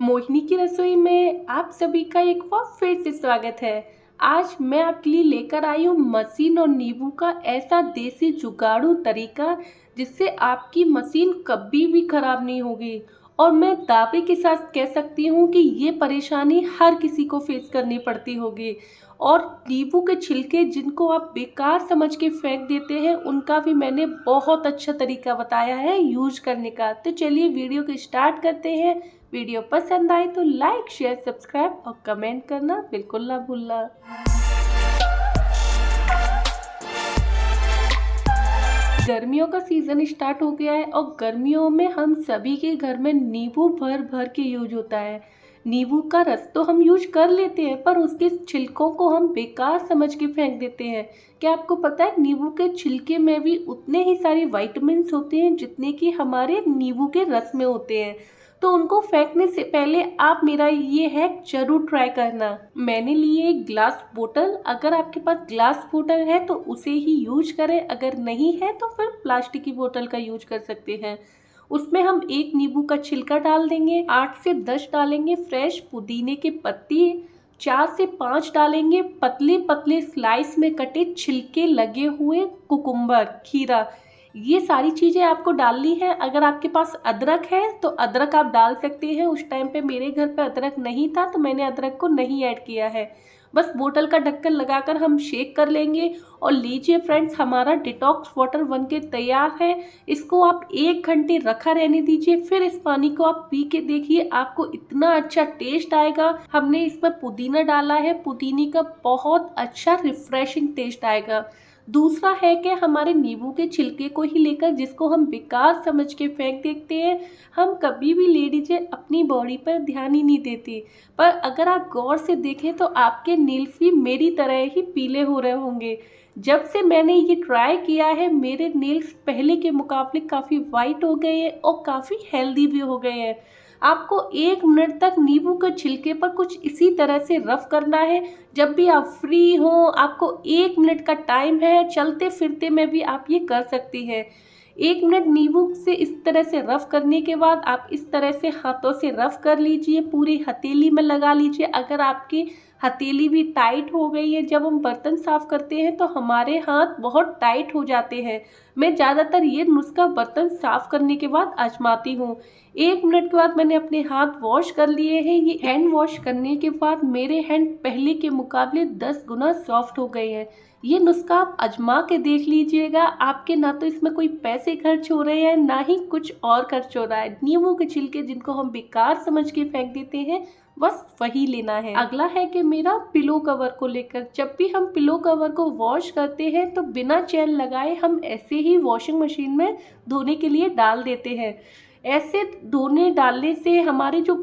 मोहिनी की रसोई में आप सभी का एक बार फिर से स्वागत है। आज मैं आपके लिए लेकर आई हूँ मशीन और नींबू का ऐसा देसी जुगाड़ू तरीका जिससे आपकी मशीन कभी भी खराब नहीं होगी। और मैं दावे के साथ कह सकती हूँ कि ये परेशानी हर किसी को फेस करनी पड़ती होगी। और नींबू के छिलके जिनको आप बेकार समझ के फेंक देते हैं, उनका भी मैंने बहुत अच्छा तरीका बताया है यूज करने का। तो चलिए वीडियो को स्टार्ट करते हैं। वीडियो पसंद आए तो लाइक शेयर सब्सक्राइब और कमेंट करना बिल्कुल ना भूलना। गर्मियों का सीजन स्टार्ट हो गया है और गर्मियों में हम सभी के घर में नींबू भर भर के यूज होता है। नींबू का रस तो हम यूज कर लेते हैं पर उसके छिलकों को हम बेकार समझ के फेंक देते हैं। क्या आपको पता है नींबू के छिलके में भी उतने ही सारे विटामिन्स होते हैं जितने कि हमारे नींबू के रस में होते हैं। तो उनको फेंकने से पहले आप मेरा ये हैक जरूर ट्राई करना। मैंने लिए एक ग्लास बोतल। अगर आपके पास ग्लास बोतल है तो उसे ही यूज करें, अगर नहीं है तो फिर प्लास्टिक की बोतल का यूज कर सकते हैं। उसमें हम एक नींबू का छिलका डाल देंगे, 8 से 10 डालेंगे फ्रेश पुदीने के पत्ती, 4 से 5 डालेंगे पतले पतले स्लाइस में कटे छिलके लगे हुए कुकुम्बर खीरा। ये सारी चीज़ें आपको डालनी है। अगर आपके पास अदरक है तो अदरक आप डाल सकते हैं। उस टाइम पे मेरे घर पे अदरक नहीं था तो मैंने अदरक को नहीं ऐड किया है। बस बोतल का ढक्कन लगाकर हम शेक कर लेंगे। और लीजिए फ्रेंड्स, हमारा डिटॉक्स वाटर बन के तैयार है। इसको आप 1 घंटे रखा रहने दीजिए, फिर इस पानी को आप पी के देखिए, आपको इतना अच्छा टेस्ट आएगा। हमने इसमें पुदीना डाला है, पुदीने का बहुत अच्छा रिफ्रेशिंग टेस्ट आएगा। दूसरा है कि हमारे नींबू के छिलके को ही लेकर जिसको हम बेकार समझ के फेंक देते हैं, हम कभी भी ले लीजिए अपनी बॉडी पर ध्यान ही नहीं देते। पर अगर आप गौर से देखें तो आपके नेल्स भी मेरी तरह ही पीले हो रहे होंगे। जब से मैंने ये ट्राई किया है मेरे नेल्स पहले के मुकाबले काफ़ी वाइट हो गए हैं और काफ़ी हेल्दी भी हो गए हैं। आपको 1 मिनट तक नींबू के छिलके पर कुछ इसी तरह से रफ करना है। जब भी आप फ्री हो, आपको 1 मिनट का टाइम है, चलते फिरते में भी आप ये कर सकती हैं। 1 मिनट नींबू से इस तरह से रफ करने के बाद आप इस तरह से हाथों से रफ कर लीजिए, पूरी हथेली में लगा लीजिए। अगर आपकी हथेली भी टाइट हो गई है, जब हम बर्तन साफ करते हैं तो हमारे हाथ बहुत टाइट हो जाते हैं। मैं ज़्यादातर ये नुस्खा बर्तन साफ करने के बाद आजमाती हूँ। 1 मिनट के बाद मैंने अपने हाथ वॉश कर लिए हैं। ये हैंड वॉश करने के बाद मेरे हैंड पहले के मुकाबले 10 गुना सॉफ्ट हो गए हैं। ये नुस्खा आप आजमा के देख लीजिएगा। आपके ना तो इसमें कोई पैसे खर्च हो रहे हैं, ना ही कुछ और खर्च हो रहा है। नींबू के छिलके जिनको हम बेकार समझ के फेंक देते हैं, बस वही लेना है। अगला है कि मेरा पिलो कवर को लेकर, जब भी हम पिलो कवर को वॉश करते हैं तो बिना चैन लगाए हम ऐसे ही वॉशिंग मशीन में धोने के लिए डाल देते हैं। ऐसे धोने डालने से हमारे जो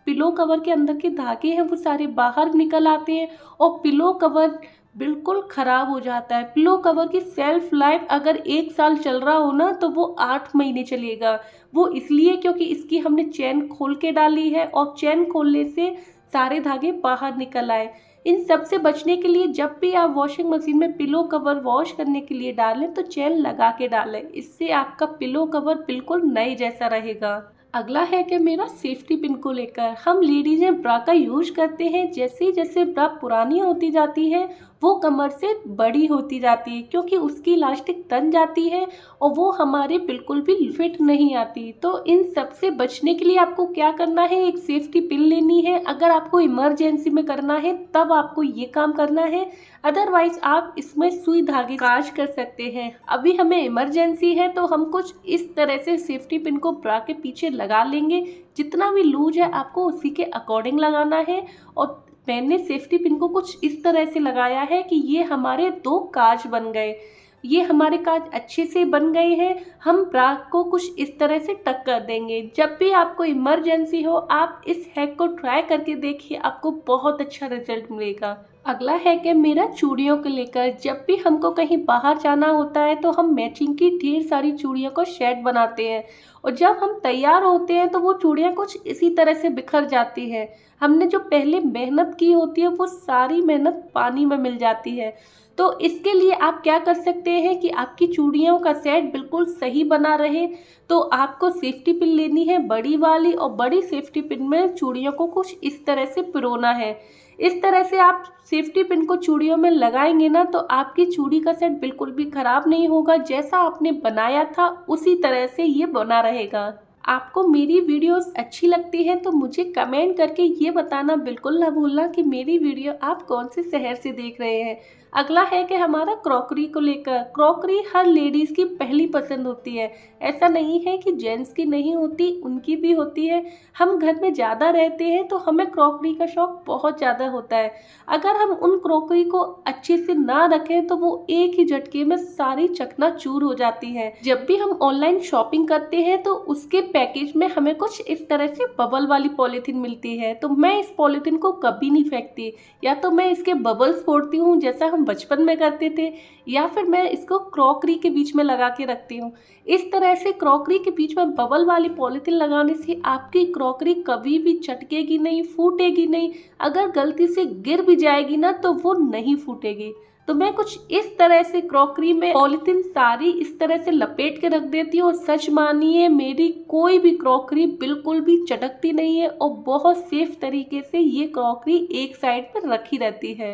पिलो कवर के अंदर के धागे हैं वो सारे बाहर निकल आते हैं और पिलो कवर बिल्कुल ख़राब हो जाता है। पिलो कवर की सेल्फ लाइफ अगर 1 साल चल रहा हो ना तो वो 8 महीने चलेगा। वो इसलिए क्योंकि इसकी हमने चैन खोल के डाली है और चैन खोलने से सारे धागे बाहर निकल आए। इन सब से बचने के लिए जब भी आप वॉशिंग मशीन में पिलो कवर वॉश करने के लिए डालें तो चैन लगा के डालें। इससे आपका पिलो कवर बिल्कुल नए जैसा रहेगा। अगला है कि मेरा सेफ्टी पिन को लेकर, हम लेडीजें ब्रा का यूज करते हैं। जैसे जैसे ब्रा पुरानी होती जाती है वो कमर से बड़ी होती जाती है क्योंकि उसकी इलास्टिक तन जाती है और वो हमारे बिल्कुल भी फिट नहीं आती। तो इन सब से बचने के लिए आपको क्या करना है, एक सेफ्टी पिन लेनी है। अगर आपको इमरजेंसी में करना है तब आपको ये काम करना है, अदरवाइज आप इसमें सुई धागे काज कर सकते हैं। अभी हमें इमरजेंसी है तो हम कुछ इस तरह से सेफ्टी पिन को ब्रा के पीछे लगा लेंगे। जितना भी लूज है आपको उसी के अकॉर्डिंग लगाना है। और मैंने सेफ्टी पिन को कुछ इस तरह से लगाया है कि ये हमारे 2 काज बन गए। ये हमारे काज अच्छे से बन गए हैं। हम ब्रा को कुछ इस तरह से टक कर देंगे। जब भी आपको इमरजेंसी हो आप इस हैक को ट्राई करके देखिए, आपको बहुत अच्छा रिजल्ट मिलेगा। अगला है कि मेरा चूड़ियों को लेकर, जब भी हमको कहीं बाहर जाना होता है तो हम मैचिंग की ढेर सारी चूड़ियों को सेट बनाते हैं, और जब हम तैयार होते हैं तो वो चूड़ियाँ कुछ इसी तरह से बिखर जाती है। हमने जो पहले मेहनत की होती है वो सारी मेहनत पानी में मिल जाती है। तो इसके लिए आप क्या कर सकते हैं कि आपकी चूड़ियों का सेट बिल्कुल सही बना रहे, तो आपको सेफ्टी पिन लेनी है बड़ी वाली, और बड़ी सेफ्टी पिन में चूड़ियों को कुछ इस तरह से पिरोना है। इस तरह से आप सेफ्टी पिन को चूड़ियों में लगाएंगे ना, तो आपकी चूड़ी का सेट बिल्कुल भी खराब नहीं होगा। जैसा आपने बनाया था उसी तरह से ये बना रहेगा। आपको मेरी वीडियोस अच्छी लगती है तो मुझे कमेंट करके ये बताना बिल्कुल ना भूलना कि मेरी वीडियो आप कौन से शहर से देख रहे हैं। अगला है कि हमारा क्रॉकरी को लेकर, क्रॉकरी हर लेडीज़ की पहली पसंद होती है। ऐसा नहीं है कि जेंट्स की नहीं होती, उनकी भी होती है। हम घर में ज़्यादा रहते हैं तो हमें क्रॉकरी का शौक़ बहुत ज़्यादा होता है। अगर हम उन क्रॉकरी को अच्छे से ना रखें तो वो एक ही झटके में सारी चकनाचूर हो जाती है। जब भी हम ऑनलाइन शॉपिंग करते हैं तो उसके पैकेज में हमें कुछ इस तरह से बबल वाली पॉलीथीन मिलती है, तो मैं इस पॉलीथीन को कभी नहीं फेंकती। या तो मैं इसके बबल्स फोड़ती हूँ जैसा हम बचपन में करते थे, या फिर मैं इसको क्रॉकरी के बीच में लगा के रखती हूँ। इस तरह से क्रॉकरी के बीच में बबल वाली पॉलीथीन लगाने से आपकी क्रॉकरी कभी भी चटकेगी नहीं, फूटेगी नहीं। अगर गलती से गिर भी जाएगी ना तो वो नहीं फूटेगी। तो मैं कुछ इस तरह से क्रॉकरी में पॉलीथीन सारी इस तरह से लपेट के रख देती हूँ, और सच मानिए मेरी कोई भी क्रॉकरी बिल्कुल भी चटकती नहीं है, और बहुत सेफ तरीके से ये क्रॉकरी एक साइड पर रखी रहती है।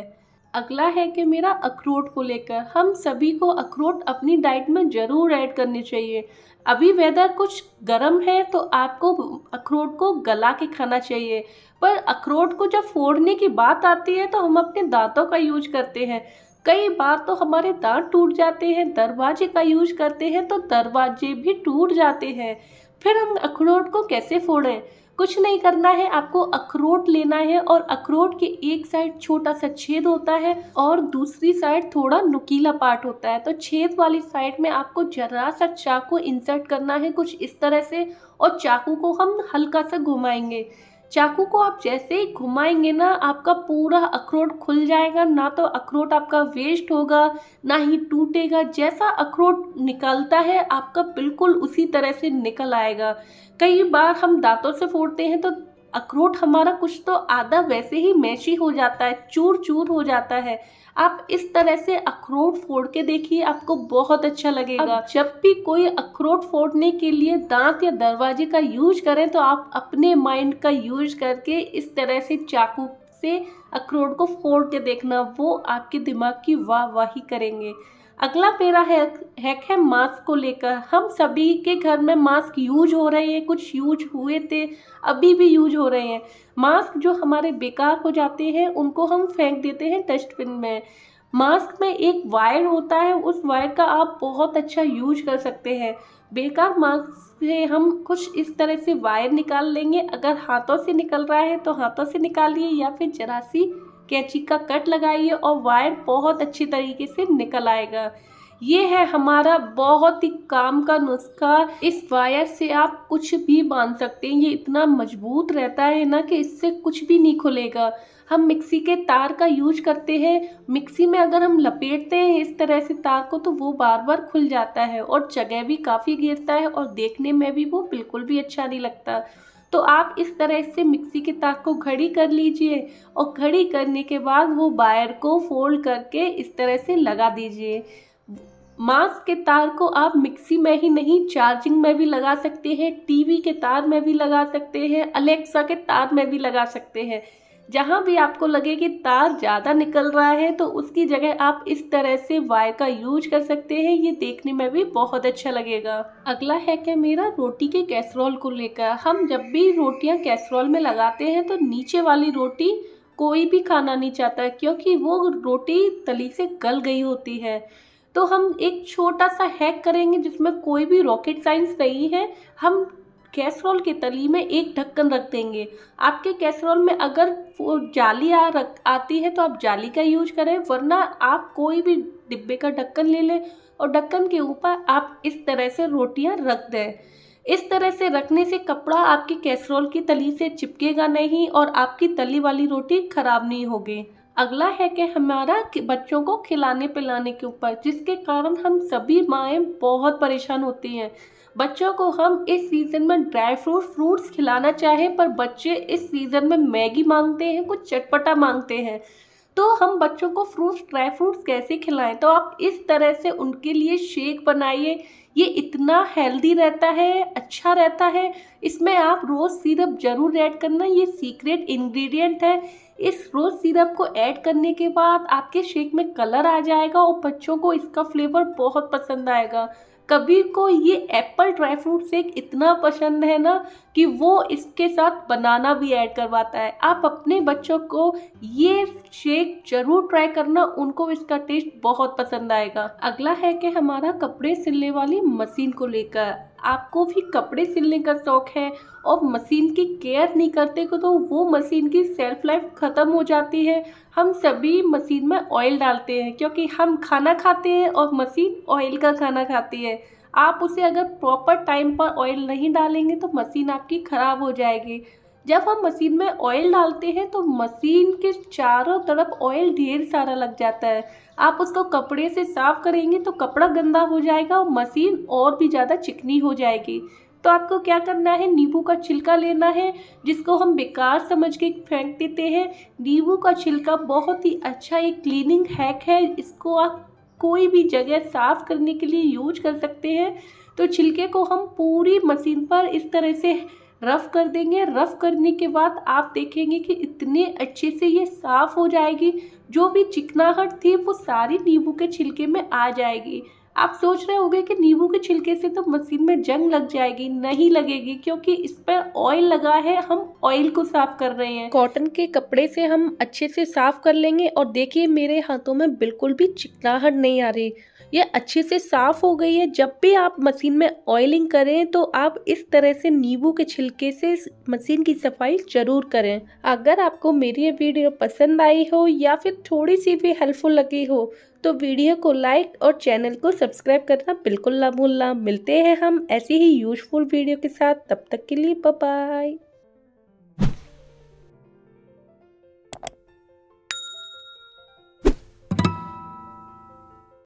अगला है कि मेरा अखरोट को लेकर, हम सभी को अखरोट अपनी डाइट में ज़रूर ऐड करनी चाहिए। अभी वेदर कुछ गर्म है तो आपको अखरोट को गला के खाना चाहिए, पर अखरोट को जब फोड़ने की बात आती है तो हम अपने दांतों का यूज करते हैं। कई बार तो हमारे दांत टूट जाते हैं, दरवाजे का यूज करते हैं तो दरवाजे भी टूट जाते हैं। फिर हम अखरोट को कैसे फोड़ें? कुछ नहीं करना है, आपको अखरोट लेना है और अखरोट के एक साइड छोटा सा छेद होता है और दूसरी साइड थोड़ा नुकीला पार्ट होता है। तो छेद वाली साइड में आपको जरा सा चाकू इंसर्ट करना है कुछ इस तरह से, और चाकू को हम हल्का सा घुमाएंगे। चाकू को आप जैसे ही घुमाएंगे ना, आपका पूरा अखरोट खुल जाएगा। ना तो अखरोट आपका वेस्ट होगा, ना ही टूटेगा। जैसा अखरोट निकलता है आपका बिल्कुल उसी तरह से निकल आएगा। कई बार हम दांतों से फोड़ते हैं तो अखरोट हमारा कुछ तो आधा वैसे ही मैशी हो जाता है, चूर चूर हो जाता है। आप इस तरह से अखरोट फोड़ के देखिए, आपको बहुत अच्छा लगेगा। जब भी कोई अखरोट फोड़ने के लिए दांत या दरवाजे का यूज करें तो आप अपने माइंड का यूज करके इस तरह से चाकू से अखरोट को फोड़ के देखना, वो आपके दिमाग की वाह वाही करेंगे। अगला मेरा हैक है मास्क को लेकर। हम सभी के घर में मास्क यूज हो रहे हैं, कुछ यूज हुए थे, अभी भी यूज हो रहे हैं। मास्क जो हमारे बेकार हो जाते हैं उनको हम फेंक देते हैं डस्टबिन में। मास्क में एक वायर होता है, उस वायर का आप बहुत अच्छा यूज कर सकते हैं। बेकार मास्क से हम कुछ इस तरह से वायर निकाल लेंगे। अगर हाथों से निकल रहा है तो हाथों से निकालिए, या फिर जरा सी कैंची का कट लगाइए और वायर बहुत अच्छी तरीके से निकल आएगा। ये है हमारा बहुत ही काम का नुस्खा। इस वायर से आप कुछ भी बांध सकते हैं, ये इतना मजबूत रहता है ना कि इससे कुछ भी नहीं खुलेगा। हम मिक्सी के तार का यूज करते हैं, मिक्सी में अगर हम लपेटते हैं इस तरह से तार को तो वो बार बार खुल जाता है, और जगह भी काफ़ी घेरता है, और देखने में भी वो बिल्कुल भी अच्छा नहीं लगता। तो आप इस तरह से मिक्सी के तार को घड़ी कर लीजिए, और घड़ी करने के बाद वो वायर को फोल्ड करके इस तरह से लगा दीजिए। मास्क के तार को आप मिक्सी में ही नहीं, चार्जिंग में भी लगा सकते हैं, टीवी के तार में भी लगा सकते हैं, अलेक्सा के तार में भी लगा सकते हैं। जहाँ भी आपको लगे कि तार ज़्यादा निकल रहा है तो उसकी जगह आप इस तरह से वायर का यूज कर सकते हैं, ये देखने में भी बहुत अच्छा लगेगा। अगला है कि मेरा रोटी के कैसरोल को लेकर। हम जब भी रोटियां कैसरोल में लगाते हैं तो नीचे वाली रोटी कोई भी खाना नहीं चाहता, क्योंकि वो रोटी तली से गल गई होती है। तो हम एक छोटा सा हैक करेंगे जिसमें कोई भी रॉकेट साइंस नहीं है। हम कैसरोल के तली में एक ढक्कन रख देंगे। आपके कैसरोल में अगर वो जाली आती है तो आप जाली का यूज करें, वरना आप कोई भी डिब्बे का ढक्कन ले लें और ढक्कन के ऊपर आप इस तरह से रोटियां रख दें। इस तरह से रखने से कपड़ा आपकी कैसरोल की तली से चिपकेगा नहीं और आपकी तली वाली रोटी खराब नहीं होगी। अगला है कि हमारा बच्चों को खिलाने पिलाने के ऊपर, जिसके कारण हम सभी माएँ बहुत परेशान होती हैं। बच्चों को हम इस सीज़न में ड्राई फ्रूट्स खिलाना चाहें, पर बच्चे इस सीज़न में मैगी माँगते हैं, कुछ चटपटा माँगते हैं। तो हम बच्चों को ड्राई फ्रूट्स कैसे खिलाएं? तो आप इस तरह से उनके लिए शेक बनाइए। ये इतना हेल्दी रहता है, अच्छा रहता है। इसमें आप रोज़ सिरप ज़रूर ऐड करना, ये सीक्रेट इंग्रेडिएंट है। इस रोज़ सिरप को ऐड करने के बाद आपके शेक में कलर आ जाएगा और बच्चों को इसका फ्लेवर बहुत पसंद आएगा। कभी को ये एप्पल ड्राई फ्रूट शेक इतना पसंद है ना कि वो इसके साथ बनाना भी ऐड करवाता है। आप अपने बच्चों को ये शेक ज़रूर ट्राई करना, उनको इसका टेस्ट बहुत पसंद आएगा। अगला है कि हमारा कपड़े सिलने वाली मशीन को लेकर। आपको भी कपड़े सिलने का शौक है और मशीन की केयर नहीं करते को तो वो मशीन की सेल्फ लाइफ ख़त्म हो जाती है। हम सभी मशीन में ऑयल डालते हैं क्योंकि हम खाना खाते हैं और मशीन ऑयल का खाना खाती है। आप उसे अगर प्रॉपर टाइम पर ऑयल नहीं डालेंगे तो मशीन आपकी ख़राब हो जाएगी। जब हम मशीन में ऑयल डालते हैं तो मशीन के चारों तरफ ऑयल ढेर सारा लग जाता है। आप उसको कपड़े से साफ़ करेंगे तो कपड़ा गंदा हो जाएगा और मशीन और भी ज़्यादा चिकनी हो जाएगी। तो आपको क्या करना है, नींबू का छिलका लेना है, जिसको हम बेकार समझ के फेंक देते हैं। नींबू का छिलका बहुत ही अच्छा एक क्लीनिंग हैक है। इसको आप कोई भी जगह साफ़ करने के लिए यूज कर सकते हैं। तो छिलके को हम पूरी मशीन पर इस तरह से रफ़ कर देंगे। रफ़ करने के बाद आप देखेंगे कि इतने अच्छे से ये साफ़ हो जाएगी। जो भी चिकनाहट थी वो सारी नींबू के छिलके में आ जाएगी। आप सोच रहे होंगे कि नींबू के छिलके से तो मशीन में जंग लग जाएगी। नहीं लगेगी, क्योंकि इस पर ऑयल लगा है, हम ऑयल को साफ कर रहे हैं। कॉटन के कपड़े से हम अच्छे से साफ कर लेंगे और देखिए मेरे हाथों में बिल्कुल भी चिकनाहट नहीं आ रही, ये अच्छे से साफ हो गई है। जब भी आप मशीन में ऑयलिंग करें तो आप इस तरह से नींबू के छिलके से मशीन की सफाई जरूर करें। अगर आपको मेरी ये वीडियो पसंद आई हो या फिर थोड़ी सी भी हेल्पफुल लगी हो तो वीडियो को लाइक और चैनल को सब्सक्राइब करना बिल्कुल ना भूलना। मिलते हैं हम ऐसी ही यूजफुल वीडियो के साथ, तब तक के लिए बाय बाय।